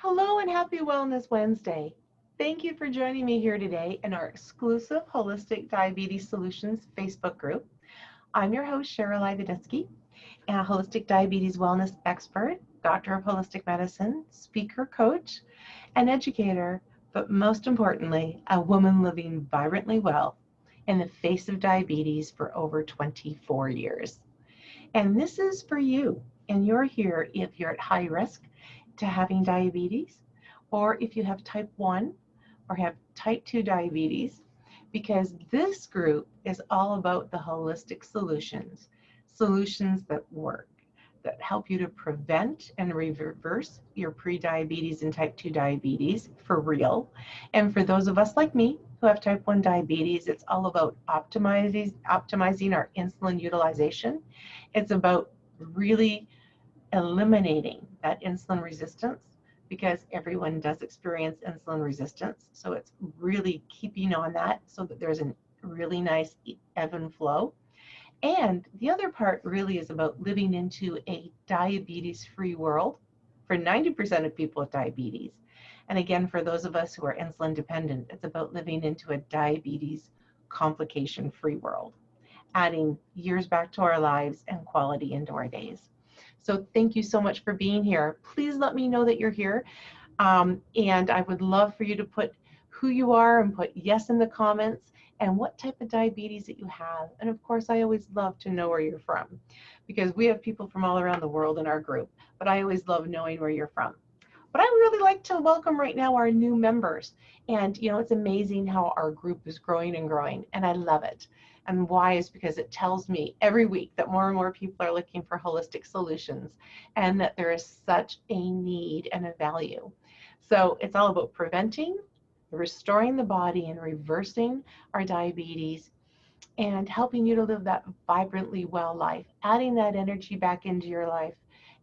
Hello and happy Wellness Wednesday. Thank you for joining me here today in our exclusive Holistic Diabetes Solutions Facebook group. I'm your host, Cheryl Ivadeski, a holistic diabetes wellness expert, doctor of holistic medicine, speaker, coach, and educator, but most importantly, a woman living vibrantly well in the face of diabetes for over 24 years. And this is for you, and you're here if you're at high risk to having diabetes, or if you have type 1 or have type 2 diabetes, because this group is all about the holistic solutions, solutions that work, that help you to prevent and reverse your pre-diabetes and type 2 diabetes for real. And for those of us like me who have type 1 diabetes, it's all about optimizing our insulin utilization. It's about really eliminating that insulin resistance, because everyone does experience insulin resistance. So it's really keeping on that so that there's a really nice ebb and flow. And the other part really is about living into a diabetes-free world for 90% of people with diabetes. And again, for those of us who are insulin dependent, it's about living into a diabetes complication-free world, adding years back to our lives and quality into our days. So thank you so much for being here. Please let me know that you're here. And I would love for you to put who you are and put yes in the comments and what type of diabetes that you have. And of course, I always love to know where you're from, because we have people from all around the world in our group, but I always love knowing where you're from. But I really like to welcome right now our new members. And it's amazing how our group is growing and growing, and I love it. And why is because it tells me every week that more and more people are looking for holistic solutions, and that there is such a need and a value. So it's all about preventing, restoring the body and reversing our diabetes, and helping you to live that vibrantly well life, adding that energy back into your life,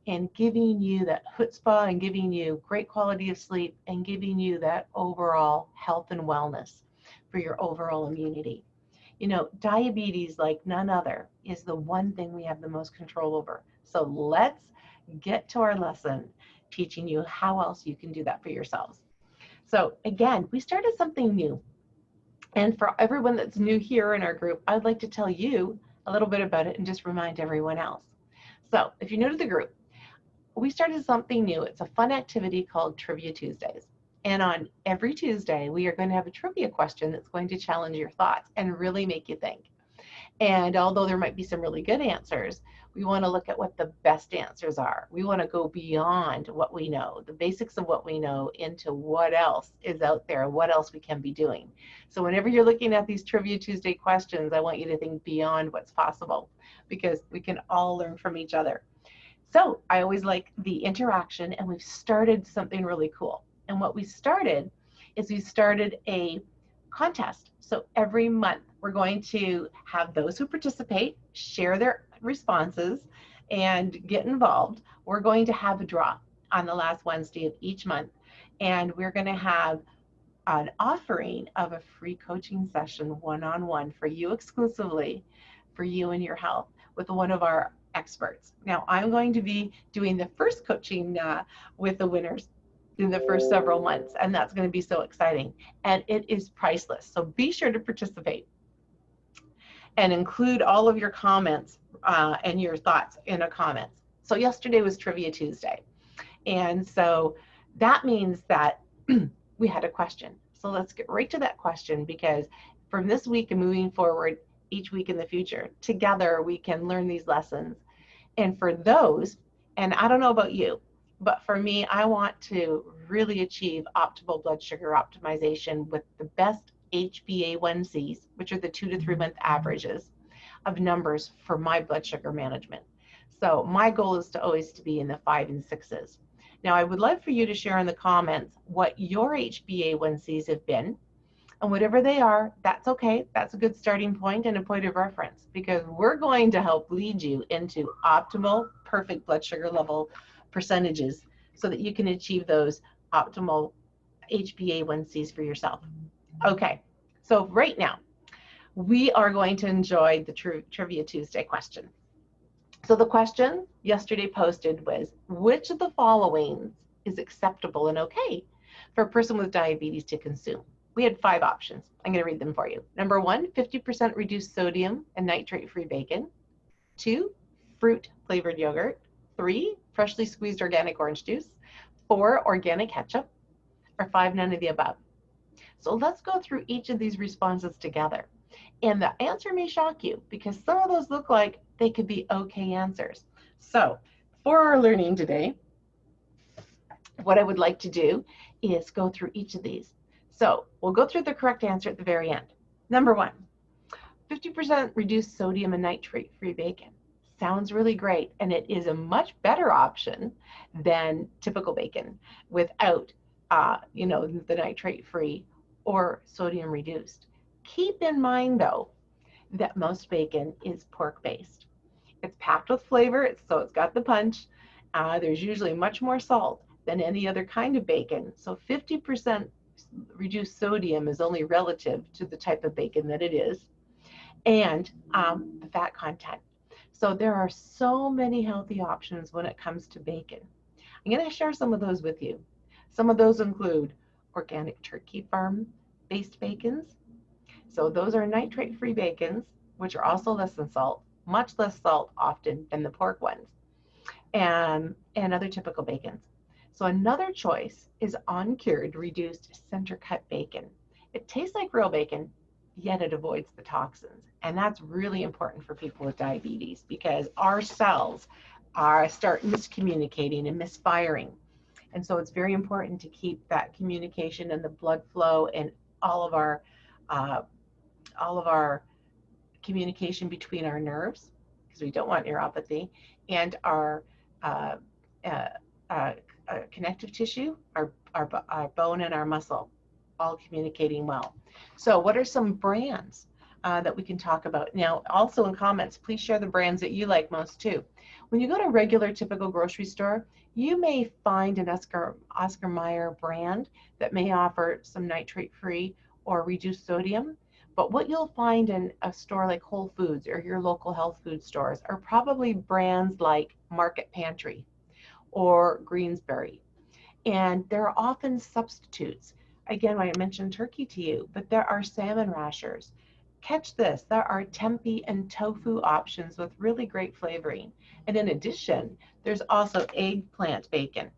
and giving you that chutzpah, and giving you great quality of sleep, and giving you that overall health and wellness for your overall immunity. Diabetes, like none other, is the one thing we have the most control over. So let's get to our lesson, teaching you how else you can do that for yourselves. So again, we started something new. And for everyone that's new here in our group, I'd like to tell you a little bit about it and just remind everyone else. So if you're new to the group, we started something new. It's a fun activity called Trivia Tuesdays. And on every Tuesday, we are going to have a trivia question that's going to challenge your thoughts and really make you think. And although there might be some really good answers, we want to look at what the best answers are. We want to go beyond what we know, the basics of what we know, into what else is out there, what else we can be doing. So whenever you're looking at these Trivia Tuesday questions, I want you to think beyond what's possible, because we can all learn from each other. So I always like the interaction, and we've started something really cool. And what we started is we started a contest. So every month we're going to have those who participate share their responses and get involved. We're going to have a draw on the last Wednesday of each month, and we're going to have an offering of a free coaching session one-on-one for you exclusively, for you and your health, with one of our experts. Now, I'm going to be doing the first coaching with the winners in the first several months, and that's going to be so exciting. And it is priceless. So be sure to participate and include all of your comments and your thoughts in the comments. So yesterday was Trivia Tuesday. And so that means that we had a question. So let's get right to that question, because from this week and moving forward, each week in the future, together we can learn these lessons. And for those, and I don't know about you, but for me, I want to really achieve optimal blood sugar optimization with the best HbA1cs, which are the 2 to 3 month averages of numbers for my blood sugar management. So my goal is to always to be in the 5 and 6s. Now, I would love for you to share in the comments what your HbA1cs have been, and whatever they are, that's okay. That's a good starting point and a point of reference, because we're going to help lead you into optimal, perfect blood sugar level percentages so that you can achieve those optimal HbA1cs for yourself. Okay, so right now, we are going to enjoy the Trivia Tuesday question. So the question yesterday posted was, which of the following is acceptable and okay for a person with diabetes to consume. We had 5 options. I'm going to read them for you. Number 1, 50% reduced sodium and nitrate-free bacon. 2, fruit flavored yogurt. 3, freshly squeezed organic orange juice. 4, organic ketchup. Or 5, none of the above. So let's go through each of these responses together. And the answer may shock you because some of those look like they could be okay answers. So for our learning today, what I would like to do is go through each of these. So we'll go through the correct answer at the very end. Number 1, 50% reduced sodium and nitrate-free bacon. Sounds really great, and it is a much better option than typical bacon without, the nitrate-free or sodium reduced. Keep in mind, though, that most bacon is pork-based. It's packed with flavor, so it's got the punch. There's usually much more salt than any other kind of bacon. So 50% reduced sodium is only relative to the type of bacon that it is, and the fat content. So there are so many healthy options when it comes to bacon. I'm going to share some of those with you. Some of those include organic turkey farm-based bacons. So those are nitrate-free bacons, which are also less than salt, much less salt often than the pork ones, and other typical bacons. So another choice is uncured reduced center cut bacon. It tastes like real bacon, yet it avoids the toxins. And that's really important for people with diabetes because our cells start miscommunicating and misfiring. And so it's very important to keep that communication and the blood flow and all of our communication between our nerves, because we don't want neuropathy, and our connective tissue, our bone and our muscle, all communicating well. So what are some brands that we can talk about? Now, also in comments, please share the brands that you like most too. When you go to a regular typical grocery store, you may find an Oscar Mayer brand that may offer some nitrate-free or reduced sodium. But what you'll find in a store like Whole Foods or your local health food stores are probably brands like Market Pantry or Greensbury. And there are often substitutes. Again, I mentioned turkey to you, but there are salmon rashers. Catch this, there are tempeh and tofu options with really great flavoring. And in addition, there's also eggplant bacon.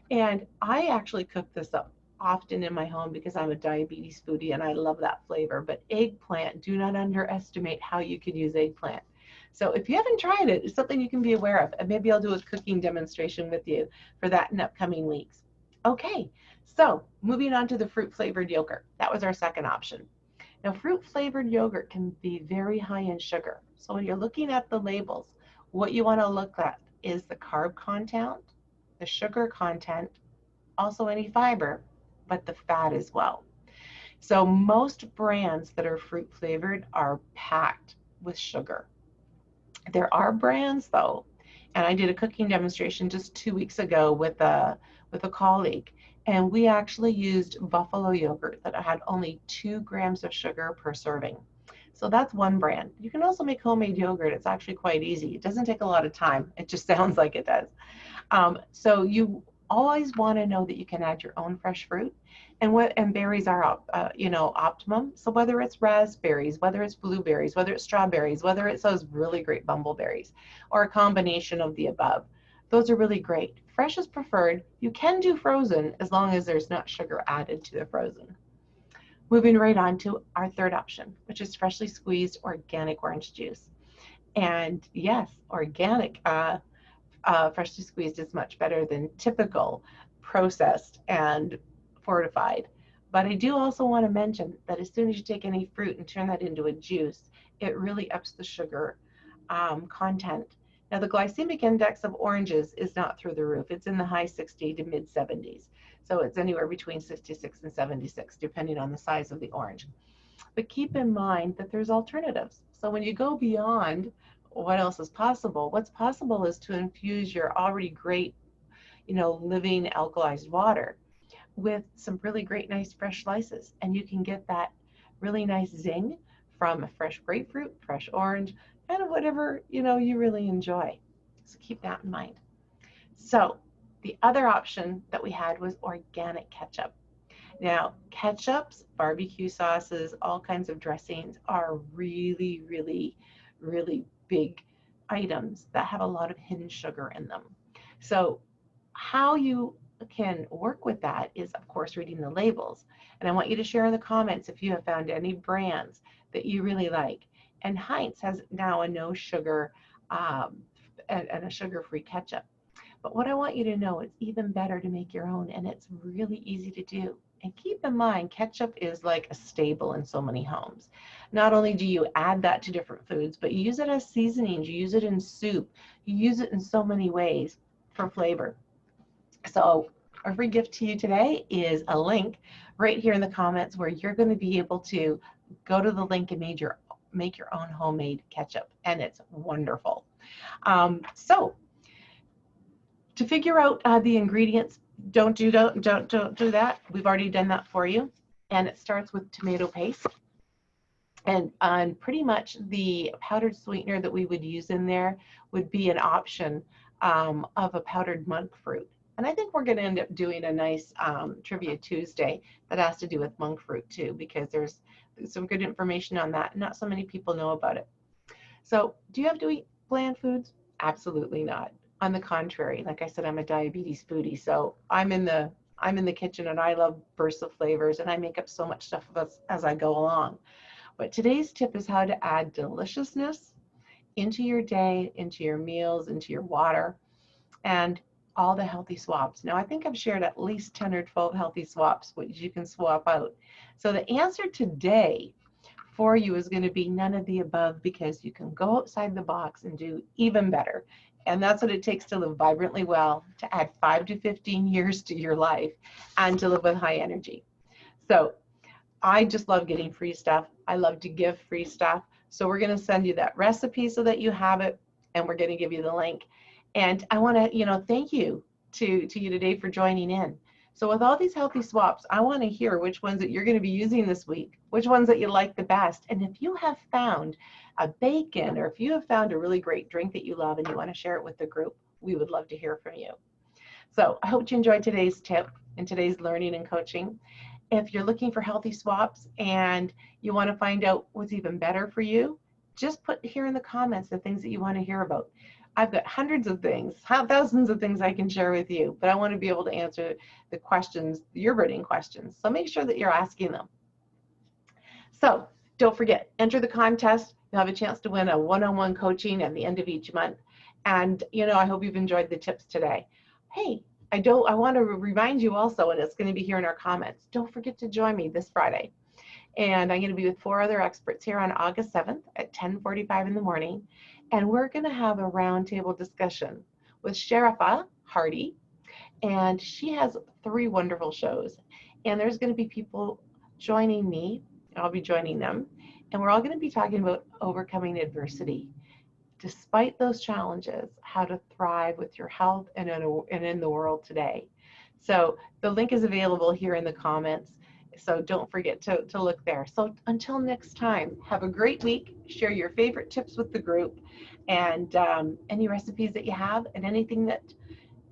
And I actually cook this up often in my home because I'm a diabetes foodie and I love that flavor. But eggplant, do not underestimate how you can use eggplant. So if you haven't tried it, it's something you can be aware of. And maybe I'll do a cooking demonstration with you for that in upcoming weeks. Okay, so moving on to the fruit flavored yogurt. That was our second option. Now, fruit flavored yogurt can be very high in sugar. So when you're looking at the labels, what you want to look at is the carb content, the sugar content, also any fiber, but the fat as well. So most brands that are fruit flavored are packed with sugar. There are brands though, and I did a cooking demonstration just 2 weeks ago with a colleague, and we actually used buffalo yogurt that had only 2 grams of sugar per serving. So that's one brand. You can also make homemade yogurt. It's actually quite easy. It doesn't take a lot of time. It just sounds like it does. So you always want to know that you can add your own fresh fruit, and berries are optimum. So whether it's raspberries, whether it's blueberries, whether it's strawberries, whether it's those really great bumbleberries, or a combination of the above, those are really great. Fresh is preferred. You can do frozen as long as there's not sugar added to the frozen. Moving right on to our third option, which is freshly squeezed organic orange juice. And yes, organic freshly squeezed is much better than typical processed and fortified. But I do also want to mention that as soon as you take any fruit and turn that into a juice, it really ups the sugar content. Now, the glycemic index of oranges is not through the roof. It's in the high 60 to mid 70s. So it's anywhere between 66 and 76, depending on the size of the orange. But keep in mind that there's alternatives. So when you go beyond what else is possible, what's possible is to infuse your already great, living alkalized water with some really great, nice fresh slices. And you can get that really nice zing from a fresh grapefruit, fresh orange, kind of whatever, you really enjoy. So keep that in mind. So The other option that we had was organic ketchup. Now, ketchups, barbecue sauces, all kinds of dressings are really, really, really big items that have a lot of hidden sugar in them. So how you can work with that is, of course, reading the labels. And I want you to share in the comments if you have found any brands that you really like. And Heinz has now a no sugar and a sugar-free ketchup. But what I want you to know, it's even better to make your own, and it's really easy to do. And keep in mind, ketchup is like a staple in so many homes. Not only do you add that to different foods, but you use it as seasonings, you use it in soup, you use it in so many ways for flavor. So our free gift to you today is a link right here in the comments where you're going to be able to go to the link and make your own homemade ketchup, and it's wonderful. So to figure out the ingredients, don't do that. We've already done that for you. And it starts with tomato paste. And pretty much the powdered sweetener that we would use in there would be an option of a powdered monk fruit. And I think we're going to end up doing a nice Trivia Tuesday that has to do with monk fruit too, because there's some good information on that. Not so many people know about it. So do you have to eat bland foods? Absolutely not. On the contrary, like I said, I'm a diabetes foodie, so I'm in the kitchen and I love bursts of flavors, and I make up so much stuff as I go along. But today's tip is how to add deliciousness into your day, into your meals, into your water, and all the healthy swaps. Now, I think I've shared at least 10 or 12 healthy swaps, which you can swap out. So the answer today for you is going to be none of the above, because you can go outside the box and do even better. And that's what it takes to live vibrantly well, to add 5 to 15 years to your life, and to live with high energy. So I just love getting free stuff. I love to give free stuff. So we're going to send you that recipe so that you have it, and we're going to give you the link. And I want to, thank you to you today for joining in. So with all these healthy swaps, I want to hear which ones that you're going to be using this week, which ones that you like the best. And if you have found a bacon, or if you have found a really great drink that you love and you want to share it with the group, we would love to hear from you. So I hope you enjoyed today's tip and today's learning and coaching. If you're looking for healthy swaps and you want to find out what's even better for you, just put here in the comments the things that you want to hear about. I've got hundreds of things, thousands of things I can share with you, but I want to be able to answer the questions, your burning questions. So make sure that you're asking them. So don't forget, enter the contest. You'll have a chance to win a one-on-one coaching at the end of each month. And I hope you've enjoyed the tips today. Hey, I want to remind you also, and it's going to be here in our comments, don't forget to join me this Friday. And I'm going to be with 4 other experts here on August 7th at 10:45 in the morning. And we're going to have a roundtable discussion with Sharifa Hardy. And she has 3 wonderful shows. And there's going to be people joining me. I'll be joining them. And we're all going to be talking about overcoming adversity. Despite those challenges, how to thrive with your health and in the world today. So the link is available here in the comments. So don't forget to look there. So until next time, have a great week. Share your favorite tips with the group, and any recipes that you have, and anything that,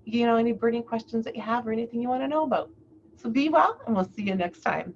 any burning questions that you have, or anything you want to know about. So be well, and we'll see you next time.